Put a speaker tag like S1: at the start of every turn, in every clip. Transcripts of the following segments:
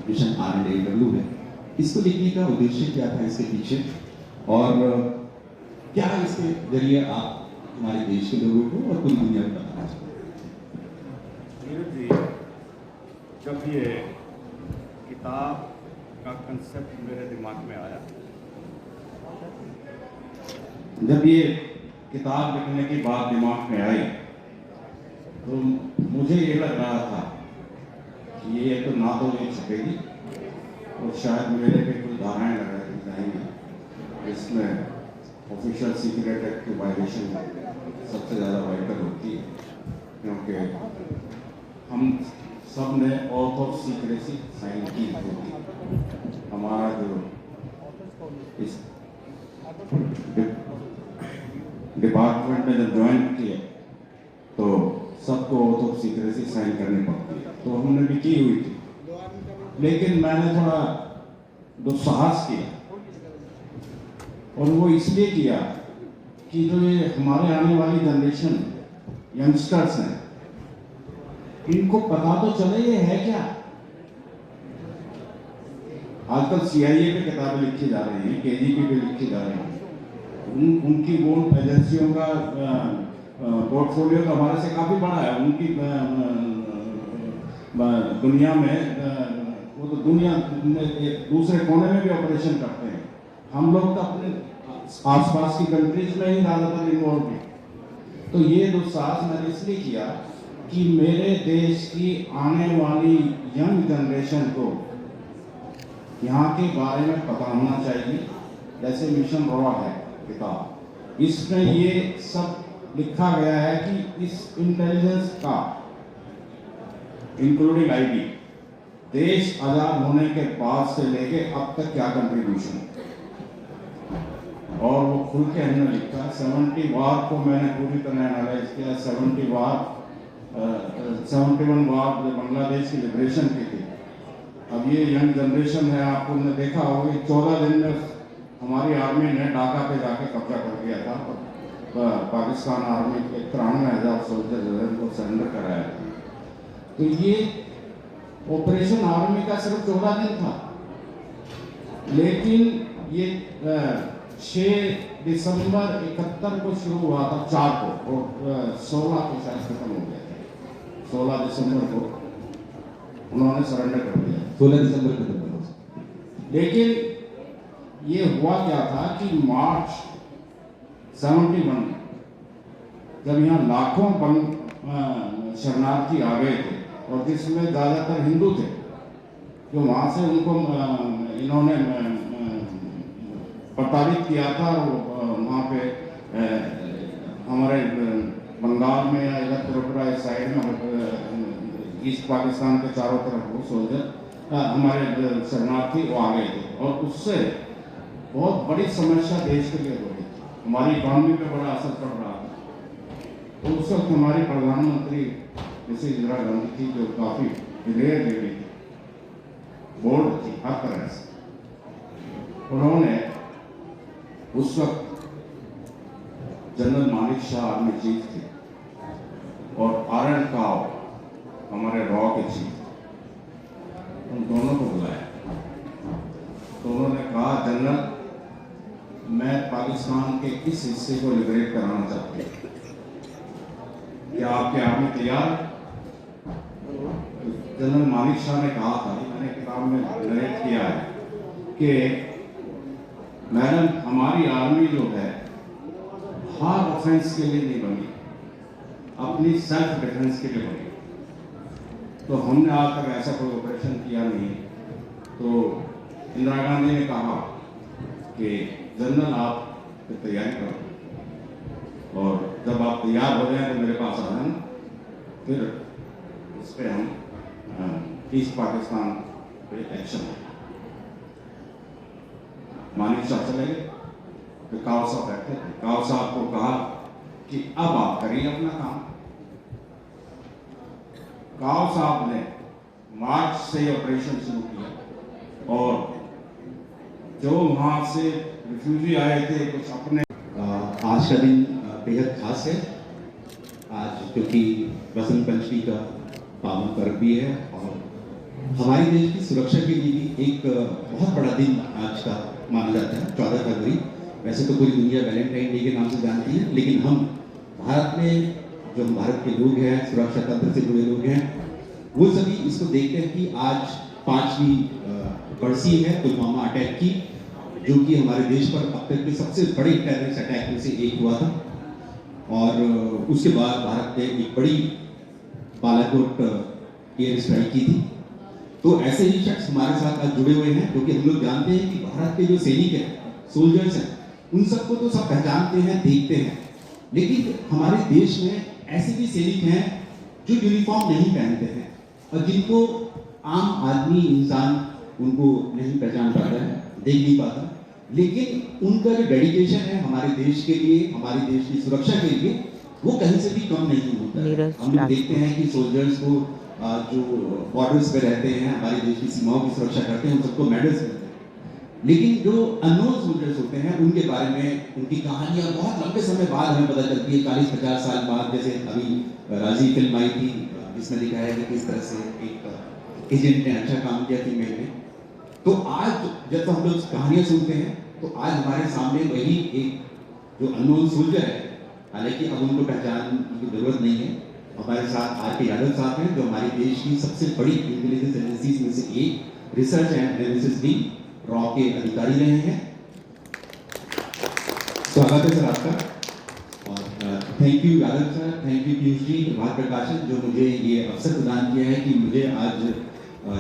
S1: Mission RNAW है, इसको लिखने का उद्देश्य क्या था इसके पीछे, और क्या इसके जरिए आप हमारे देश के लोगों को और पूरी दुनिया को बताना चाहते हैं?
S2: नीरज जी, जब ये किताब का कंसेप्ट मेरे दिमाग में आया, जब ये किताब लिखने की बात दिमाग में आई, तो मुझे ये लग रहा था कि ये तो ना तो ये छपेगी और शायद मेरे पे कुछ धाराएं लगाई जाएंगी, इसमें ऑफिशियल सीक्रेट एक्ट की वायलेशन सबसे ज़्यादा वायलेट होती है, क्योंकि हम सब ने ऑथ ऑफ सीक्रेसी साइन की होती। हमारा जो इस डिपार्टमेंट में जब ज्वाइन किया तो सबको ऑथ ऑफ सीक्रेसी साइन करनी पड़ती है, तो हमने भी की हुई थी, लेकिन मैंने थोड़ा दुस्साहस किया, और वो इसलिए किया कि जो ये हमारे आने वाली जनरेशन यंगस्टर्स हैं, इनको पता तो चले ये है क्या। आजकल CIA पे किताबें लिखी जा रही हैं, KGP पे लिखी जा रही हैं, उनकी वो एजेंसियों का पोर्टफोलियो तो हमारे से काफ़ी बड़ा है, उनकी दुनिया में वो तो दुनिया में दूसरे कोने में भी ऑपरेशन करते हैं। हम लोग तो अपने आसपास की कंट्रीज में ही ज़्यादातर इन्वॉल्व हैं। तो ये दुस्साहस मैंने इसलिए किया कि मेरे देश की आने वाली यंग जनरेशन को यहाँ के बारे में पता होना चाहिए। जैसे मिशन रॉ है किताब, इसमें ये सब लिखा गया है कि इस इंटेलिजेंस का इंक्लूडिंग आईबी देश आजाद होने के बाद से लेके अब तक क्या कंट्रीब्यूशन, और वो खुल के हमने लिखा। 70 वार को मैंने पूरी तरह एनालाइज किया। 71 वार जो बांग्लादेश की लिबरेशन की थी। अब ये यंग जनरेशन है, आपको ने देखा होगा 14 दिन में हमारी आर्मी ने ढाका पे जाके कब्जा कर दिया था, पाकिस्तान आर्मी के 93,000 सोल्जर जो है उनको सरेंडर कराया था। तो ये ऑपरेशन आर्मी का सिर्फ 14 दिन था, लेकिन ये 6 दिसंबर 71 को शुरू हुआ था, 4 को, और 16 को शायद खत्म हो गया था। 16 दिसंबर को उन्होंने सरेंडर कर दिया,
S1: 16 दिसंबर को।
S2: लेकिन ये हुआ क्या था कि मार्च 71 में जब यहाँ लाखों शरणार्थी आ गए थे, और जिसमें ज़्यादातर हिंदू थे, जो वहाँ से उनको इन्होंने प्रताड़ित किया था, और वहाँ पे हमारे बंगाल में या इधर त्रिपुरा इस साइड में ईस्ट पाकिस्तान के चारों तरफ वो सोल्जर हमारे शरणार्थी वो आ गए थे, और उससे बहुत बड़ी समस्या देश के लिए हो रही थी। हमारी इकॉनमी पे बड़ा असर पड़ रहा था। तो उस वक्त हमारी प्रधानमंत्री जैसे इंदिरा गांधी थी, जो काफ़ी रेयर लेडी थी, बोल्ड थी हर तरह से। उन्होंने उस वक्त general Manik Shah army chief थे, और आरएन काव हमारे रॉ के चीफ, उन दोनों को बुलाया। तो उन्होंने कहा, जनरल, मैं पाकिस्तान के इस हिस्से को लिबरेट कराना चाहती हूँ, क्या आपके आर्मी तैयार? जनरल मानिक शाह ने कहा था, मैंने किताब में नरेट किया है, कि मैडम, हमारी आर्मी जो है हर ऑफेंस के लिए नहीं बनी, अपनी सेल्फ डिफेंस के लिए बनी। तो हमने आज तक ऐसा कोई ऑपरेशन किया नहीं। तो इंदिरा गांधी ने कहा कि जनरल, आप तैयारी करो, और जब आप तैयार हो जाए तो मेरे पास आ जाना, फिर इस पर हम ईस्ट पाकिस्तान पे एक्शन लेंगे। मानिक शाह चले गए, फिर काव साहब बैठे थे। काव साहब को कहा कि अब आप करिए अपना काम। काव साहब ने मार्च से ऑपरेशन शुरू किया, और जो वहाँ से रिफ्यूजी आए थे कुछ अपने।
S1: आज का दिन बेहद खास है, आज क्योंकि बसंत पंचमी का पावन पर्व भी है, और हमारे देश की सुरक्षा के लिए भी एक बहुत बड़ा दिन आज का माना जाता है, 14 फरवरी। वैसे तो पूरी दुनिया वैलेंटाइन डे के नाम से जानती है, लेकिन हम भारत में, जो हम भारत के लोग हैं, सुरक्षा तंत्र से जुड़े लोग हैं, वो सभी इसको देखते हैं कि आज 5वीं बरसी है पुलवामा अटैक की, जो कि हमारे देश पर अब तक के सबसे बड़े टेररिस्ट अटैक में से एक हुआ था। और उसके बाद भारत ने एक बड़ी बालाकोट एयर स्ट्राइक की थी। तो ऐसे ही शख्स हमारे साथ आज जुड़े हुए हैं, क्योंकि हम लोग जानते हैं कि भारत के जो सैनिक हैं, सोल्जर्स हैं, उन सबको तो सब पहचानते हैं, देखते हैं, लेकिन हमारे देश में ऐसे भी सैनिक हैं जो यूनिफॉर्म नहीं पहनते हैं और जिनको आम आदमी इंसान उनको नहीं पहचान पाता है, देख नहीं पाता, लेकिन उनका जो डेडिकेशन है हमारे देश के लिए, हमारे देश की सुरक्षा के लिए, वो कहीं से भी कम नहीं होता है। हम लोग देखते हैं कि सोल्जर्स को जो बॉर्डर्स पे रहते हैं, हमारे देश की सीमाओं की सुरक्षा करते हैं, उन सबको मेडल्स मिलते हैं, लेकिन जो अननोन सोल्जर्स होते हैं उनके बारे में, उनकी कहानियां बहुत लंबे समय बाद हमें पता चलती है, 40-50 साल बाद। जैसे अभी राजी फिल्म आई थी जिसमें दिखाया है कि किस तरह से एक एजेंट ने अच्छा काम किया फीमेल में। तो आज जब हम लोग कहानियां सुनते हैं, तो आज हमारे सामने वही एक जो अननोन सोल्जर है, हालांकि अब उनको पहचान की जरूरत नहीं है। हमारे साथ आर के यादव साहब हैं, जो हमारे देश की सबसे बड़ी इंटेलिजेंस एजेंसीज में से एक, रिसर्च एंड एनालिसिस विंग रॉ के अधिकारी रहे हैं। स्वागत है सर आपका। और thank you Yadav sir, thank you Piyush ji, Prabhat Prakashan, जो मुझे ये अवसर प्रदान किया है कि मुझे आज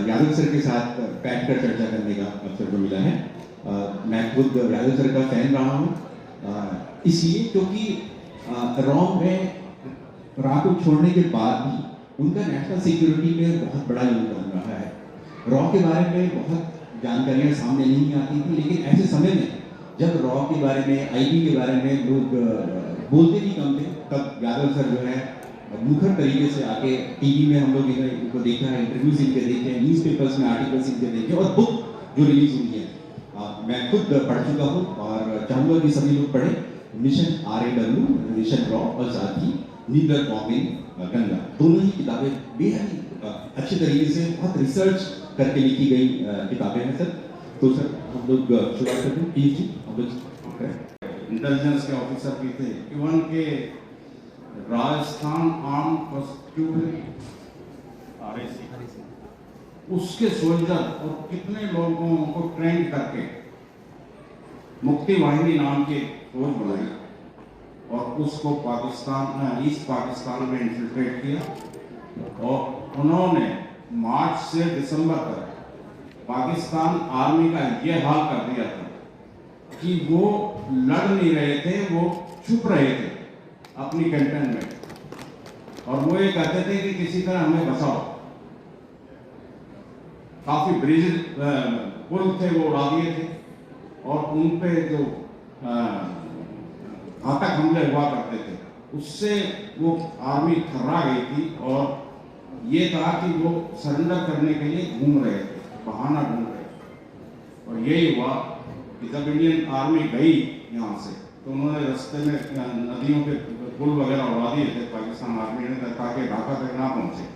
S1: यादव सर के साथ बैठकर चर्चा करने का अवसर जो मिला है। मैं खुद यादव सर का फैन रहा हूँ, इसलिए क्योंकि रॉ में रॉ को छोड़ने के बाद भी उनका नेशनल सिक्योरिटी में बहुत बड़ा योगदान रहा है। रॉ के बारे में बहुत जानकारियां सामने नहीं आती थी, लेकिन ऐसे समय में जब रॉ के बारे में, आईबी के बारे में लोग बोलते भी कम थे, तब यादव सर जो है मुखर तरीके से आके टीवी में हम लोग इनको देखा है, इंटरव्यूज इनके देखे हैं, न्यूज़पेपर्स में आर्टिकल्स इनके देखे, और बुक जो रिलीज हुई है मैं खुद पढ़ चुका हूँ और चाहूँगा कि सभी लोग पढ़ें। मिशन RAW, मिशन रॉ, और साथ ही नीदर बॉम्बिंग गंगा, दोनों ही किताबें बेहद ही अच्छे तरीके से बहुत रिसर्च करके लिखी गई किताबें हैं सर। तो सर हम लोग शुरुआत करते हैं। प्लीज जी हम लोग
S2: इंटेलिजेंस के ऑफिसर भी थे, इवन के राजस्थान आर्म प्रोसिक्यूटरी उसके सोल्जर और कितने लोगों को ट्रेन करके मुक्ति वाहिनी नाम की फौज बनाई और उसको पाकिस्तान, ईस्ट पाकिस्तान में इन्फिल्ट्रेट किया। और उन्होंने मार्च से दिसंबर तक पाकिस्तान आर्मी का ये हाल कर दिया था कि वो लड़ नहीं रहे थे, वो छुप रहे थे अपनी कैंपेन में, और वो ये कहते थे कि किसी तरह हमें बचाओ। काफी ब्रिज पुल थे वो उड़ा दिए थे, और उन पे जो घातक हमले हुआ करते थे, उससे वो आर्मी थर्रा गई थी, और ये था कि वो सरेंडर करने के लिए घूम रहे थे, बहाना ढूंढ रहे थे। और यही हुआ कि जब इंडियन आर्मी गई यहाँ से, तो उन्होंने रास्ते में नदियों के पुल वगैरह उड़ा दिए थे पाकिस्तान आर्मी ने, ताकि ढाका तक ना पहुंचे।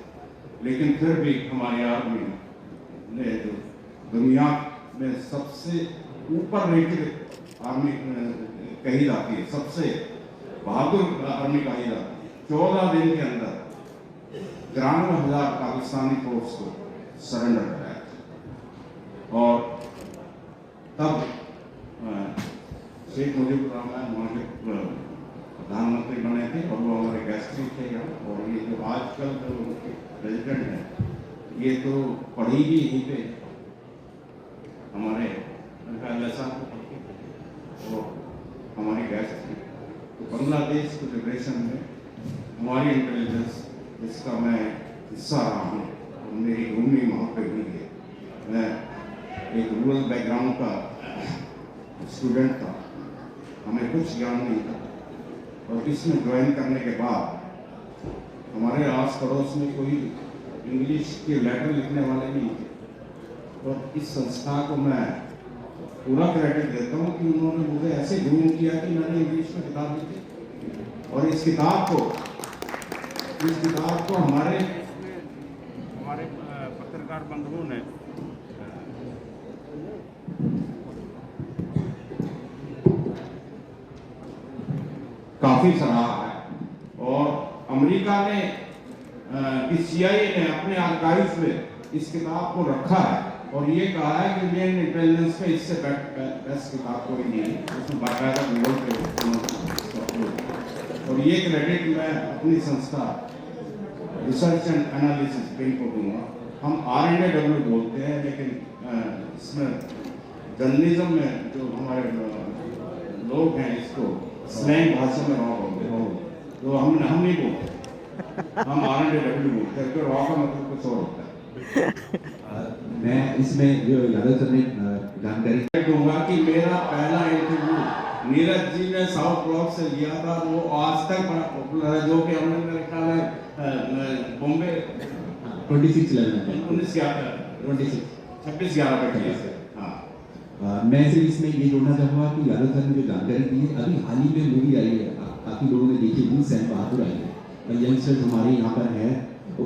S2: लेकिन फिर भी हमारी आर्मी ने, जो दुनिया में सबसे ऊपर रेटेड आर्मी कही जाती है, सबसे बहादुर आर्मी कही जाती है, 14 दिन के अंदर 93,000 पाकिस्तानी फोर्स को सरेंडर कराया। और तब शेख मुजीबुर रहमान वहाँ के प्रधानमंत्री बने थे, और वो हमारे गेस्ट भी थे यहाँ। और ये जो आजकल जो प्रेसिडेंट है, ये तो पढ़ी भी यहीं पे हमारे वो हमारी गैस थी। तो बांग्लादेश के लिबरेशन में हमारी इंटेलिजेंस, जिसका मैं हिस्सा रहा हूँ, मेरी भूमि वहाँ पे हुई है। मैं एक रूरल बैकग्राउंड का स्टूडेंट था, हमें कुछ ज्ञान नहीं था, और इसमें ज्वाइन करने के बाद हमारे आस पड़ोस में कोई इंग्लिश के लेटर लिखने वाले नहीं थे। और इस संस्था को मैं पूरा क्रेडिट देता हूँ कि उन्होंने मुझे ऐसे ग्रूम किया कि मैंने इंग्लिश में किताब लिखी। और इस किताब को हमारे पत्रकार बंधुओं ने काफी सराहा है और अमेरिका ने की CIA ने अपने आर्काइव्स में इस किताब को रखा है और ये कहा है कि इंडियन इंटेलिजेंस में इससे बेस्ट किताब कोई नहीं है, उसमें बाकायदा गूगल पे और ये क्रेडिट मैं अपनी संस्था रिसर्च एंड एनालिसिस पे को दूंगा। हम R&AW बोलते हैं लेकिन इसमें जर्नलिज्म में जो हमारे लोग हैं इसको स्लैंग भाषा में रॉ बोलते हैं, तो हम नहीं बोलते, हम R&AW बोलते हैं, रॉ का मतलब कुछ और होता है।
S1: मैं इसमें जो यादव सर ने जानकारी
S2: दूंगा कि मेरा पहला इंटरव्यू नीरज जी ने साउथ ब्लॉक से लिया था, वो आज तक बड़ा पॉपुलर है, जो कि हमने मेरे ख्याल में बॉम्बे 26/11 पे किया था। हाँ,
S1: मैं सिर्फ इसमें ये जोड़ना चाहूँगा कि यादव सर ने जो जानकारी दी है, अभी हाल ही में मूवी आई है, काफ़ी लोगों ने देखी हुई, सैम बहादुर आई है, यंगस्टर्स हमारे यहाँ पर है, तो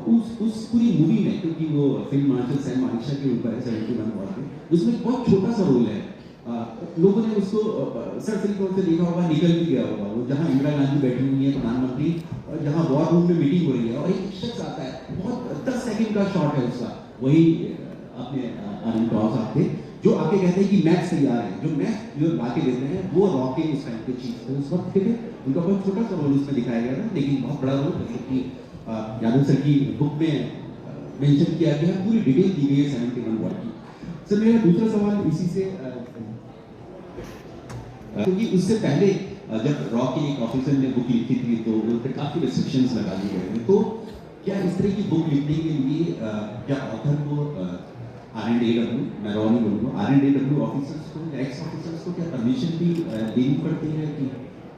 S1: उस पूरी मूवी में, क्योंकि वो फील्ड मार्शल सैम मानेकशॉ के ऊपर है 71 वॉर पे, उसमें बहुत छोटा सा रोल है। लोगों ने उसको सरसरी तौर से देखा होगा, निकल भी गया होगा, वो जहाँ इंदिरा गांधी बैठी हुई है प्रधानमंत्री, और जहाँ वॉर रूम में मीटिंग हो रही है और एक शख्स आता है, बहुत 10 सेकंड का शॉट है उसका, वही अपने आनंद राव साहब थे, जो आके कहते हैं कि मैच तैयार है, जो मैच जो लाके देते हैं वो रॉ के उस टाइम के चीज थे उस वक्त के, उनका बहुत छोटा सा रोल उसमें दिखाया गया था, लेकिन बहुत बड़ा रोल, जैसे कि यादव सर की बुक में मेंशन किया गया, पूरी डिटेल दी गई है 71 वॉर की। सर मेरा दूसरा सवाल इसी से, क्योंकि उससे पहले जब रॉ के एक ऑफिसर ने बुक लिखी थी तो उन पर काफी रिस्ट्रिक्शंस लगा दिए गए थे, तो क्या इस तरह की बुक लिखने के लिए क्या ऑथर को R&AW, मैं रॉ नहीं बोलूँगा, R&AW ऑफिसर्स को या एक्स ऑफिसर्स को क्या परमिशन भी देनी पड़ती है कि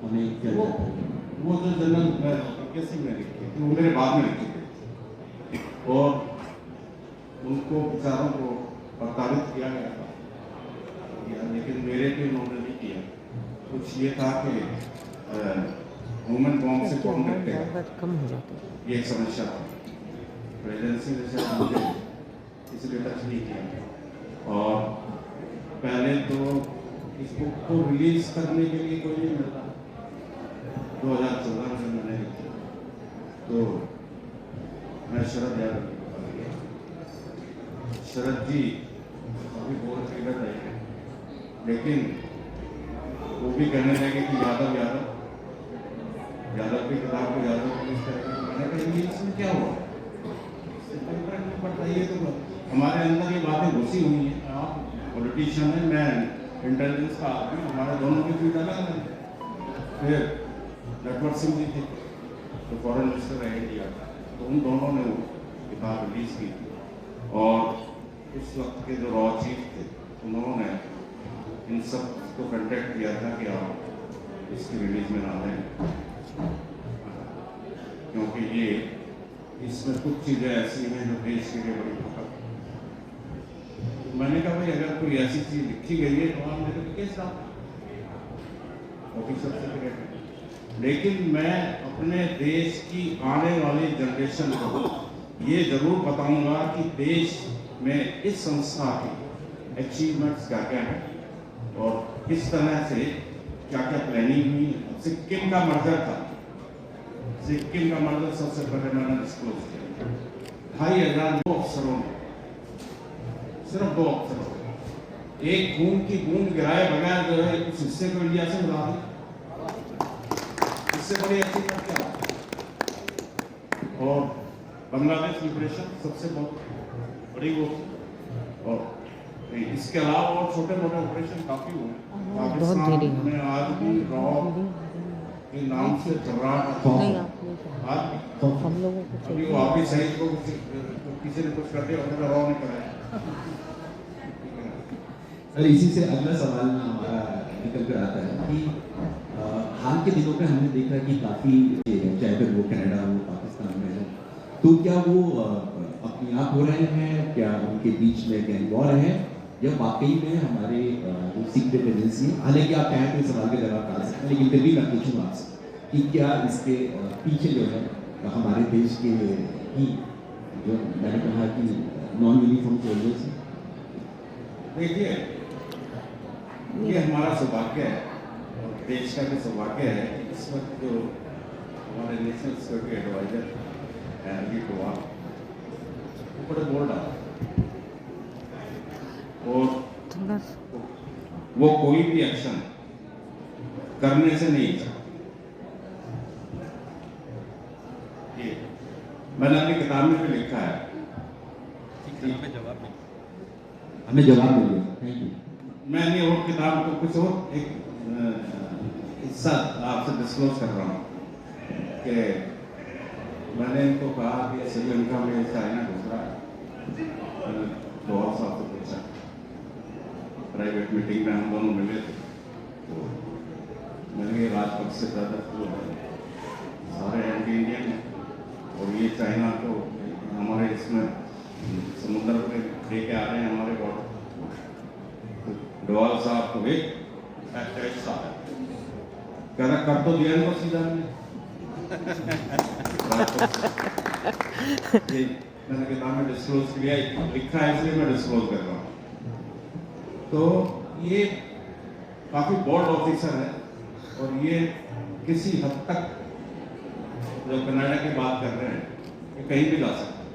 S1: हमें क्या
S2: वो जो जनरल कैसे में लिखी थी, वो मेरे बाद में लिखी थी और उनको विचारों को प्रताड़ित किया गया था, लेकिन मेरे पे उन्होंने नहीं किया। कुछ ये था कि ह्यूमन बॉम्ब से कौन निपटेगा, ये एक समस्या था, प्रेसिडेंसी ने मुझे इसलिए टच नहीं किया। और पहले तो इस बुक को रिलीज करने के लिए कोई नहीं मिलता, 2014 में मैंने लिखी, तो मैं शरद यादव को बता दिया, शरद जी अभी बहुत फेमस रहे, लेकिन वो भी कहने लगे कि यादव की किताब को यादव रिलीज करेंगे, मैंने कहा इसमें क्या हुआ, नहीं पड़ता, ये तो हमारे अंदर ये बातें घुसी हुई हैं, आप पॉलिटिशियन हैं, मैं इंटेलिजेंस का आदमी, हमारे दोनों की फील्ड अलग है। फिर नटवर सिंह जी थे तो फॉरेन मिनिस्टर रहे इंडिया का, तो उन दोनों ने वो किताब रिलीज की थी और उस वक्त के जो रॉ चीफ थे उन्होंने इन सब को कंटेक्ट किया था कि आप इसकी रिलीज में ना दें, क्योंकि ये इसमें कुछ चीज़ें ऐसी हैं जो देश के लिए बड़ी खतरा। तो मैंने कहा भाई अगर कोई ऐसी चीज़ लिखी गई है तो आप मेरे को केस डाल, ऑफिसर से, लेकिन मैं अपने देश की आने वाली जनरेशन को ये जरूर बताऊंगा कि देश में इस संस्था की अचीवमेंट्स क्या क्या है और किस तरह से क्या क्या प्लानिंग हुई। सिक्किम का मर्जर था, सिक्किम का मर्जर सबसे पहले मैंने डिस्क्लोज किया, 2500 अफसरों ने, सिर्फ 2 अफसरों ने एक खून की बूंद गिराए बगैर जो है उस हिस्से को इंडिया से मिला दी, इससे बड़ी अचीवमेंट क्या। और बांग्लादेश लिबरेशन सबसे बहुत बड़ी वो, और इसके अलावा और छोटे मोटे ऑपरेशन काफी हुए पाकिस्तान में, आज भी रॉ के नाम से आज
S3: हम लोगों को
S2: अभी वो आप ही सही को किसी ने कुछ कर दिया उन्होंने रॉ नहीं कराया।
S1: सर इसी से अगला सवाल हमारा निकल कर आता है कि हाल के दिनों में हमने देखा कि काफी, चाहे फिर वो कनाडा हो पाकिस्तान में है, तो क्या वो अपने आप हो रहे हैं, क्या उनके बीच में गैंग वॉर है, या वाकई में हमारे जो सीक्रेट एजेंसी है, हालांकि आप कहें तो इस सवाल के जवाब डाल सकते हैं, लेकिन फिर भी मैं पूछूंगा आपसे कि क्या इसके पीछे जो है हमारे देश के ही, जो मैंने कहा कि नॉन यूनिफॉर्म सोल्जर्स हैं?
S2: देखिए, ये हमारा सौभाग्य है और देश का भी सौभाग्य है कि इस वक्त जो हमारे national security advisor Ajit Doval वो बड़े बोल्ड आ और
S3: थोड़ा
S2: वो कोई भी एक्शन करने से नहीं चाहता। ये मैंने अपनी किताब में भी लिखा है।
S1: हमें जवाब मिल गया, थैंक यू।
S2: मैंने और किताब को कुछ और एक हिस्सा आपसे डिस्क्लोज कर रहा हूँ कि मैंने इनको कहा कि श्रीलंका में चाइना घुस रहा है। डोभाल साहब से पूछा, प्राइवेट मीटिंग में हम दोनों मिले थे, तो मैंने ये राजपक्ष से ज़्यादा जो है सारे एंटी इंडियन हैं और ये चाइना तो हमारे इसमें समुद्र में लेके आ रहे हैं हमारे बॉर्डर। डोभाल साहब को एक एक्टिविस्ट साहब कह रहा कर तो दिया इनको सीधा ये मैंने किताब में डिस्क्लोज किया, लिखा है इसलिए मैं डिस्क्लोज कर रहा हूँ। तो ये काफी बोल्ड ऑफिसर है और ये किसी हद तक जो कनाडा की बात कर रहे हैं ये कहीं भी जा सकते हैं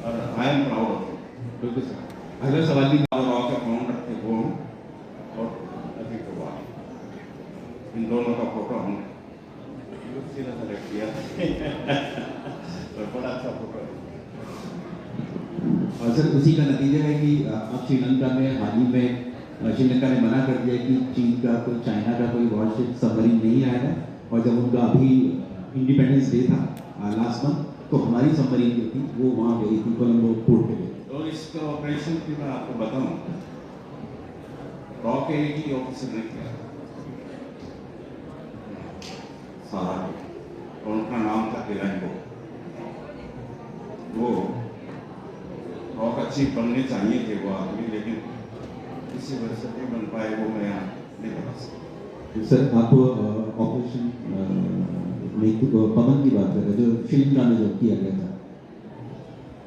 S2: और I am proud of it.
S1: बिल्कुल सर। अगला सवाल भी
S2: रॉ के फाउंडर थे वो और अजीत डोभाल, इन दोनों का फोटो हमने सेलेक्ट किया तो बड़ा अच्छा फोटो है।
S1: और सर उसी का नतीजा है कि अब श्रीलंका में हाल ही में श्रीलंका ने मना कर दिया कि चीन का कोई चाइना का कोई वॉरशिप सबमरीन नहीं आएगा, और जब उनका अभी इंडिपेंडेंस डे था लास्ट मंथ, तो हमारी सबमरीन जो थी वो वहाँ गई थी कोलंबो पोर्ट पे गई।
S2: और इसका ऑपरेशन की मैं आपको बताऊं, रॉ के एक ही ऑफिसर ने किया सारा, और उनका नाम था तिलंगो। वो रॉ का चीफ बनने चाहिए थे वो आदमी, लेकिन किसी वजह से नहीं बन पाए, वो मैं यहाँ नहीं बता सकता।
S1: सर आप ऑपरेशन पवन की बात कर रहे हैं जो श्रीलंका में जो किया गया था,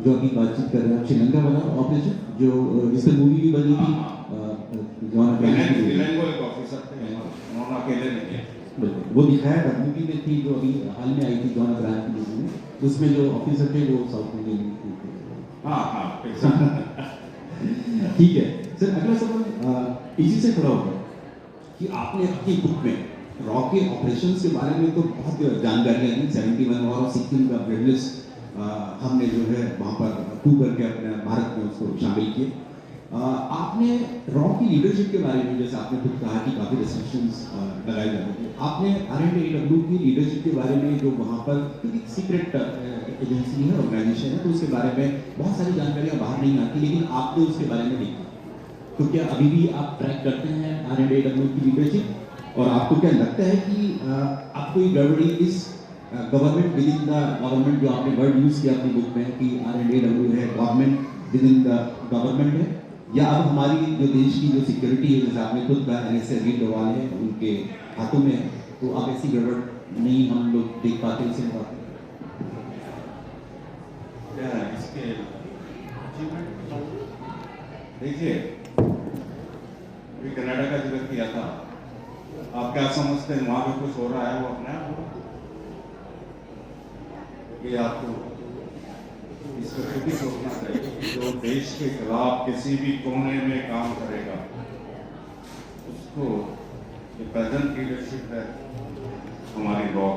S1: जो अभी बातचीत कर रहे हैं श्रीलंका वाला ऑपरेशन जो जिससे मूवी भी बनी थी,
S2: तिलंगो एक ऑफिसर थे, उन्होंने अकेले नहीं किया।
S1: बिल्कुल वो दिखाया था, मूवी में थी जो अभी हाल में आई थी जॉन अब्राहम की मूवी में, उसमें जो ऑफिसर थे वो साउथ इंडियन थे।
S2: हाँ
S1: ठीक है सर। अगला सवाल इसी से खड़ा होगा कि आपने अपनी बुक में रॉ के ऑपरेशंस के बारे में तो बहुत जानकारियाँ दी, 71 वॉर और सिक्किम का ब्रेडलेस हमने जो है वहाँ पर कू करके अपने भारत में उसको शामिल किए। आपने रॉ की लीडरशिप के बारे में, जैसे आपने खुद कहा कि काफ़ी रिस्ट्रिक्शंस लगाई जाती थी, आपने RNAW की लीडरशिप के बारे में जो वहाँ पर, क्योंकि सीक्रेट एजेंसी है, ऑर्गेनाइजेशन है, तो उसके बारे में बहुत सारी जानकारियाँ बाहर नहीं आती, लेकिन आपने उसके बारे में लिखा, तो क्या अभी भी आप ट्रैक करते हैं RNAW की लीडरशिप? और आपको क्या लगता है कि आपको ये गड़बड़ी इस government with in the government, जो आपने वर्ड यूज़ किया अपनी बुक में कि RNAW है government with in the government है, या अब हमारी जो देश की जो सिक्योरिटी है, जैसे आपने खुद कहा NSA अजीत डोभाल है उनके हाथों में है, तो अब ऐसी गड़बड़ नहीं हम लोग देख पाते इसे बात?
S2: इसके देखिए, कनाडा का जिक्र किया था, आप क्या समझते हैं वहां पे कुछ हो रहा है वो अपने आप हो, ये आपको इस पर खुद ही सोचना चाहिए। जो देश के खिलाफ किसी भी कोने में काम करेगा उसको जो प्रेजेंट लीडरशिप है हमारी रॉ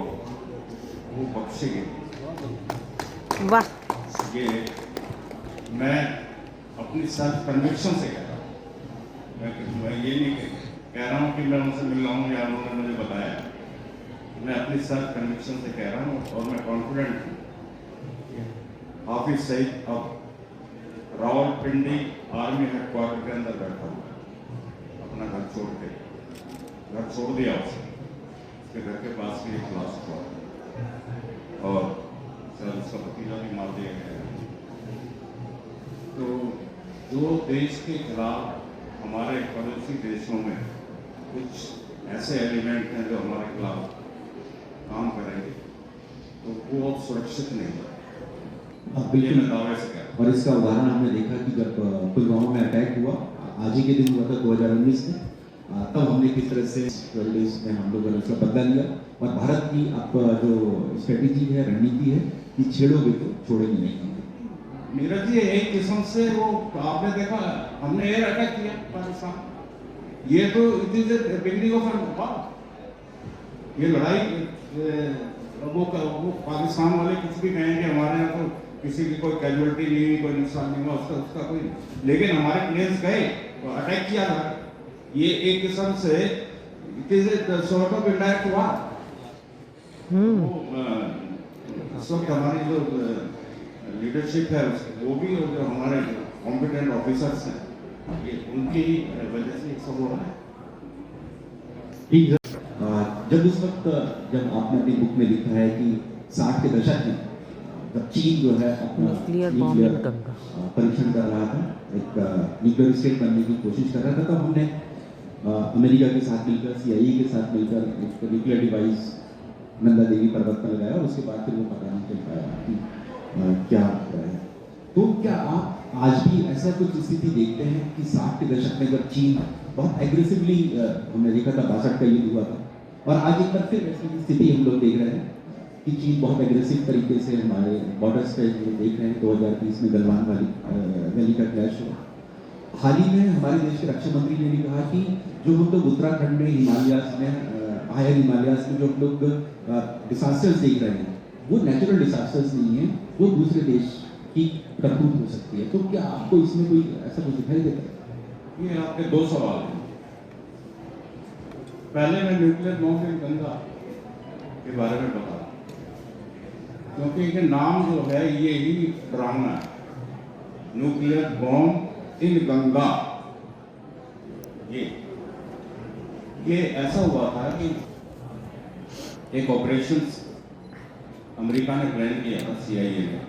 S2: वो बख्शेगी।
S3: वाह,
S2: ये मैं अपनी सेल्फ कन्विक्शन से कह रहा हूँ, मैं ये नहीं कह रहा हूँ कि मैं उनसे मिल रहा हूँ या उन्होंने मुझे बताया, मैं अपनी सेल्फ कन्विक्शन से कह रहा हूँ और मैं कॉन्फिडेंट हूँ। हाफिज सईद अब रावलपिंडी आर्मी हेडक्वार्टर के अंदर बैठा हुआ है, अपना घर छोड़ के, घर छोड़ दिया उसके घर के पास भी एक क्लास हुआ और उसका भतीजा भी मार दिया गया है। तो जो देश के खिलाफ हमारे पड़ोसी देशों में कुछ ऐसे एलिमेंट हैं जो हमारे खिलाफ काम करेंगे तो वो अब सुरक्षित नहीं है, ये मैं दावे से कह रहा हूं।
S1: और इसका उदाहरण हमने देखा कि जब पुलवामा में अटैक हुआ, आज ही के दिन हुआ था 2019 में, तब हमने किस तरह से 12 डेज में हम लोगों ने उसका बदला लिया। और भारत की अब जो स्ट्रेटेजी है, रणनीति है कि छेड़ोगे तो छोड़ेंगे नहीं।
S2: नीरज जी, एक किस्म से वो आपने देखा, हमने एयर अटैक किया पाकिस्तान, ये तो it is beginning of an war. ये लड़ाई वो पाकिस्तान वाले कुछ भी कहेंगे, हमारे यहाँ तो किसी की कोई कैजुअलिटी नहीं हुई, कोई नुकसान नहीं हुआ, उसका कोई, लेकिन हमारे प्लेन्स गए तो अटैक किया था। ये एक किस्म से it is sort of indirect war. इस वक्त हमारी जो लीडरशिप है वो भी, और जो हमारे कॉम्पिटेंट ऑफिसर्स हैं, ये उनकी वजह से सब हो रहा है।
S1: ठीक है। जब उस वक्त जब आपने अपनी बुक में लिखा है कि 60 के दशक में जब चीन जो है अपना न्यूक्लियर परीक्षण कर रहा था, एक न्यूक्लियर स्टेट बनने की कोशिश कर रहा था, तब हमने अमेरिका के साथ मिलकर, CIA के साथ मिलकर एक न्यूक्लियर डिवाइस नंदा देवी पर्वत पर लगाया, और उसके बाद फिर वो पता नहीं चल पाया कि क्या हो रहा है। तो क्या आप आज भी ऐसा कुछ स्थिति देखते हैं कि 60 के दशक में जब चीन बहुत एग्रेसिवली, हमने देखा था 62 का युद्ध हुआ था, और आज एक बार फिर ऐसी स्थिति हम लोग देख रहे हैं कि चीन बहुत एग्रेसिव तरीके से हमारे बॉर्डर्स पे देख रहे हैं। 2030 में गलवान वैली का क्लैश हुआ। हाल ही में हमारे देश के रक्षा मंत्री ने भी कहा कि जो हम लोग उत्तराखंड में, हिमालयास में, हायर हिमालयास में जो हम लोग डिसास्टर्स देख रहे हैं, वो नेचुरल डिसास्टर्स नहीं है, वो दूसरे देश की करतूत हो सकती है। तो क्या आपको इसमें कोई ऐसा कुछ दिखाई देता है?
S2: ये आपके दो सवाल हैं। पहले मैं न्यूक्लियर बॉम्ब इन गंगा के बारे में बता, क्योंकि ये नाम जो है ये ही डरावना है, न्यूक्लियर बॉम्ब इन गंगा। ये ऐसा हुआ था कि एक ऑपरेशन अमेरिका ने प्लान किया था, CIA ने,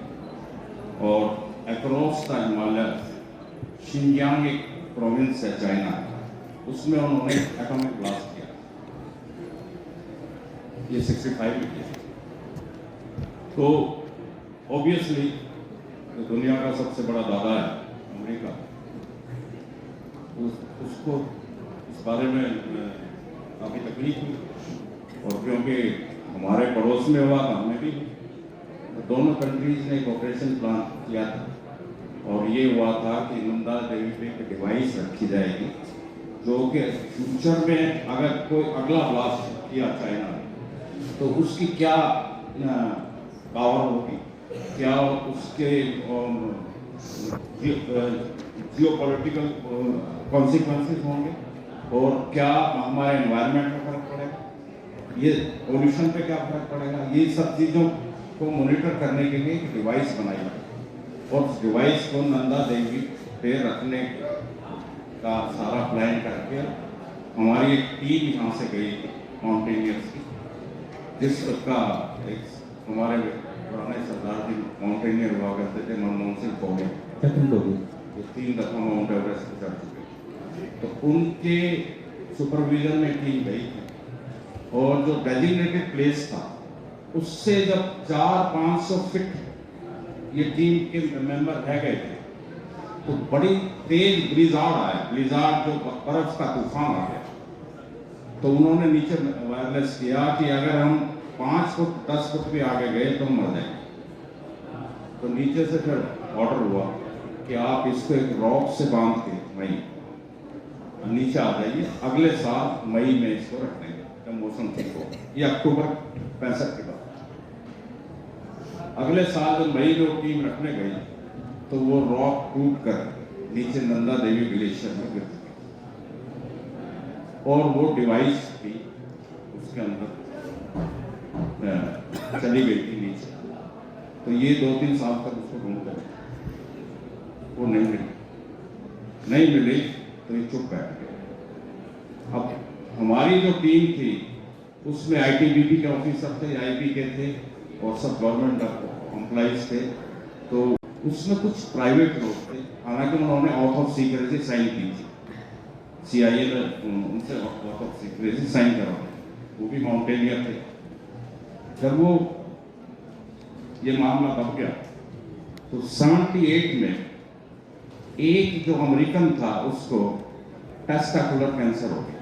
S2: और अक्रॉस द हिमालय, शिनजियांग एक प्रोविंस है चाइना, उसमें उन्होंने एटॉमिक ब्लास्ट किया। ये 65 में किया। तो ऑब्वियसली दुनिया का सबसे बड़ा दादा है अमेरिका, उसको इस बारे में काफ़ी तकलीफ हुई, और क्योंकि हमारे पड़ोस में हुआ था, हमें भी, तो दोनों कंट्रीज ने एक ऑपरेशन प्लान किया था, और ये हुआ था कि नंदा देवी पे एक डिवाइस रखी जाएगी जो कि फ्यूचर में अगर कोई अगला ब्लास्ट किया चाइना ने तो उसकी क्या पावर होगी, क्या उसके जियोपॉलिटिकल कॉन्सिक्वेंसेस होंगे, और क्या हमारे एनवायरनमेंट में फर्क पड़ेगा, ये पोल्यूशन पे क्या फर्क पड़ेगा। ये सब चीज़ों को मॉनिटर करने के लिए एक डिवाइस बनाई है, और उस डिवाइस को नंदा देवी पे रखने का सारा प्लान करके हमारी एक टीम यहाँ से गई थी माउंटेनियर्स की, जिसका एक हमारे पुराने सरदार जी माउंटेनियर हुआ करते थे, मनमोहन सिंह पौड़े, ये 3 दफा माउंट एवरेस्ट पे चढ़ चुके, तो उनके सुपरविजन में टीम गई थी, और जो डेजिग्नेटेड प्लेस था उससे जब 400-500 फीट ये टीम के मेंबर रह गए थे, तो बड़ी तेज ब्लिज़ार्ड आया, ब्लिज़ार्ड जो बर्फ का तूफान आ गया। तो उन्होंने नीचे वायरलेस किया कि अगर हम 5 फुट 10 फुट भी आगे गए तो मर जाएंगे। तो नीचे से फिर ऑर्डर हुआ कि आप इसको एक रॉक से बांध के मई नीचे आ जाइए, अगले साल मई में इसको रख देंगे जब मौसम ठीक हो। ये अक्टूबर 65 के बाद, अगले साल जब मई में टीम रखने गई तो वो रॉक टूट कर नीचे नंदा देवी ग्लेशियर में गिर गई, और वो डिवाइस भी उसके अंदर चली गई थी नीचे। तो ये 2-3 साल तक उसको ढूंढते रहे, वो नहीं मिली, तो ये चुप बैठ गए। अब हमारी जो टीम थी उसमें ITBP के ऑफिसर थे, IB के थे, और सब गवर्नमेंट एम्प्लॉइज थे, तो उसमें कुछ प्राइवेट लोग थे, हालांकि उन्होंने ऑथ ऑफ सीक्रेसी साइन की थी, CIA ने उनसे ऑथ ऑफ सीक्रेसी साइन करवाए, वो भी माउंटेनियर थे। जब वो ये मामला दब गया तो 78 में एक जो अमेरिकन था उसको टेस्टाकुलर कैंसर हो गया,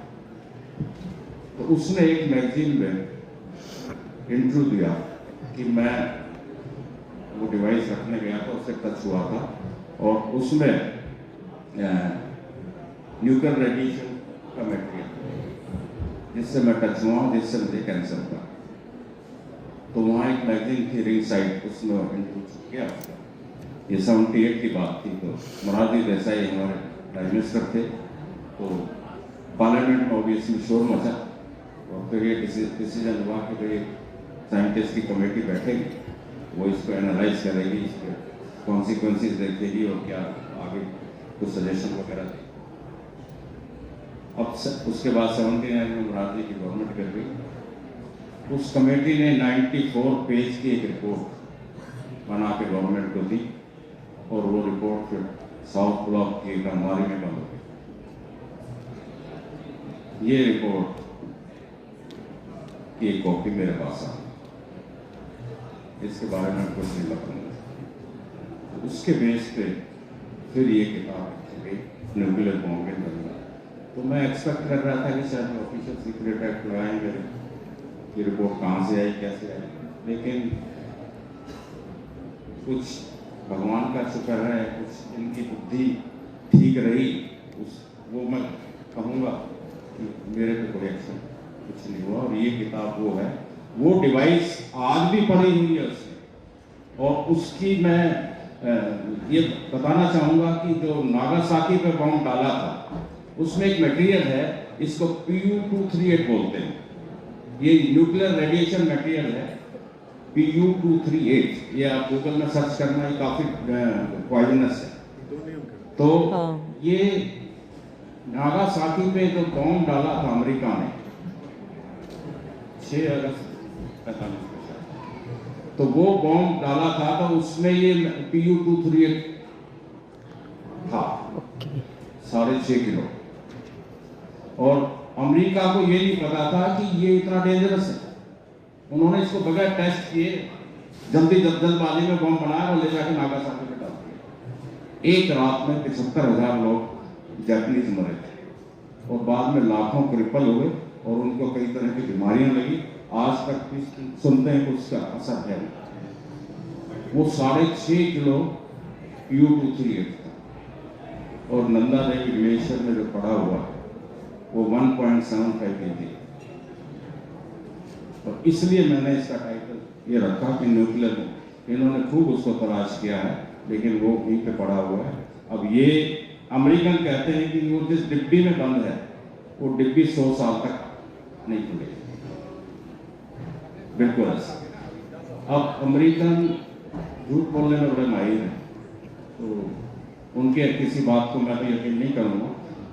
S2: तो उसने एक मैगजीन में इंटरव्यू दिया कि मैं वो डिवाइस रखने गया था, उससे टच हुआ था और उसमें न्यूक्लियर रेडिएशन का मटेरियल जिससे मैं टच हुआ, जिससे मुझे कैंसर था। तो वहाँ एक मैगजीन थी रिंग साइड, उसमें इंटरव्यू किया। ये 78 की बात थी। तो मोरारजी देसाई हमारे प्राइम मिनिस्टर थे, तो पार्लियामेंट में ऑब्वियसली शोर मचा और फिर ये डिसीजन हुआ कि भाई साइंटिस्ट की कमेटी बैठेगी, वो इसको एनालाइज करेगी, इसके कॉन्सिक्वेंसेस देखेगी और क्या आगे कुछ सजेशन वगैरह देगी। अब उसके बाद 79 में मोरारजी की गवर्नमेंट कर गई। उस कमेटी ने 94 पेज की एक रिपोर्ट बना के गवर्नमेंट को दी और वो रिपोर्ट फिर साउथ ब्लॉक की एक अलमारी में बंद हो गई। ये रिपोर्ट की एक कॉपी मेरे पास आ, इसके बारे में कुछ नहीं बताऊंगा। उसके बेस पे फिर ये किताब न्यूक्लियर बॉम्ब के अंदर। तो मैं एक्सपेक्ट कर रहा था कि शायद ऑफिशियल सीक्रेट एक्ट लगाएंगे, ये रिपोर्ट कहाँ से आई, कैसे आई, लेकिन कुछ भगवान का शुक्र है, कुछ इनकी बुद्धि ठीक रही, वो मैं कहूँगा कि मेरे पे कोई एक्शन कुछ नहीं हुआ। और ये किताब वो है, वो डिवाइस आज भी पड़ी हुई है उसमें, और उसकी मैं ये बताना चाहूँगा कि जो नागासाकी पे बॉम्ब डाला था उसमें एक मटेरियल है, इसको PU-238 बोलते हैं। ये न्यूक्लियर रेडिएशन मटेरियल है PU-238, ये आप गूगल में सर्च करना, ये काफी पॉइजनस है। तो ये नागासाकी पे जो बॉम्ब डाला था अमेरिका ने 6 अगस्त 45 को, तो वो बॉम्ब डाला था, तो उसमें ये PU-238 था, 6.5 किलो। और अमेरिका को ये नहीं पता था कि ये इतना डेंजरस है। उन्होंने इसको बगैर टेस्ट किए जल्दबाजी में बम बनाया और ले जाके नागासाकी में डाल दिया। एक रात में 75,000 लोग जापानीज मरे थे और बाद में लाखों क्रिपल हुए और उनको कई तरह की बीमारियां लगी। आज तक भी सुनते हैं कि उसका असर है। वो 6.5 किलो PU-238 था और नंदा देवी ग्लेशियर में जो पड़ा हुआ है वो 1.75 kg। और इसलिए मैंने इसका टाइटल ये रखा कि न्यूक्लियर। इन्होंने खूब उसको तलाश किया है, लेकिन वो वहीं पे पड़ा हुआ है। अब ये अमेरिकन कहते हैं कि वो जिस डिब्बी में बंद है वो डिब्बी 100 साल तक नहीं खुलेगी, बिल्कुल ऐसा। अब अमेरिकन झूठ बोलने में बड़े माहिर हैं, तो उनके किसी बात को मैं भी यकीन नहीं करूँगा।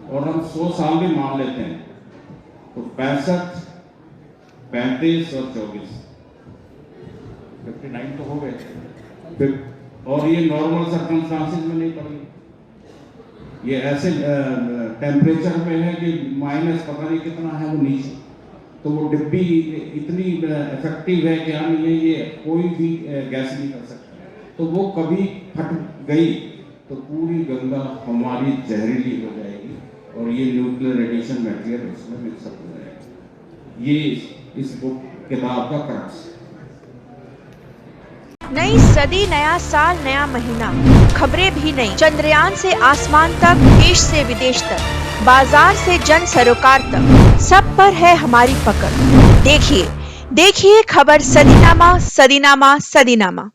S2: और हम 100 साल भी मान लेते हैं तो 65, 35 और 24, 59 तो हो गए फिर। और ये नॉर्मल सर्कमस्टांसेस में नहीं पड़ी, ये ऐसे टेम्परेचर में है कि माइनस पता नहीं कितना है वो नीचे। तो वो डिब्बी इतनी इफेक्टिव है कि हम ये कोई भी गैस नहीं कर सकता। तो वो कभी फट गई तो पूरी गंगा हमारी जहरीली हो जाएगी और ये न्यूक्लियर रेडिएशन मटेरियल इसमें मिक्सअप हो जाएगा। ये इस बुक किताब का क्रक्स है।
S3: नई सदी, नया साल, नया महीना, खबरें भी नई। चंद्रयान से आसमान तक, देश से विदेश तक, बाजार से जन सरोकार तक, सब पर है हमारी पकड़। देखिए खबर सदीनामा, सदीनामा, सदीनामा।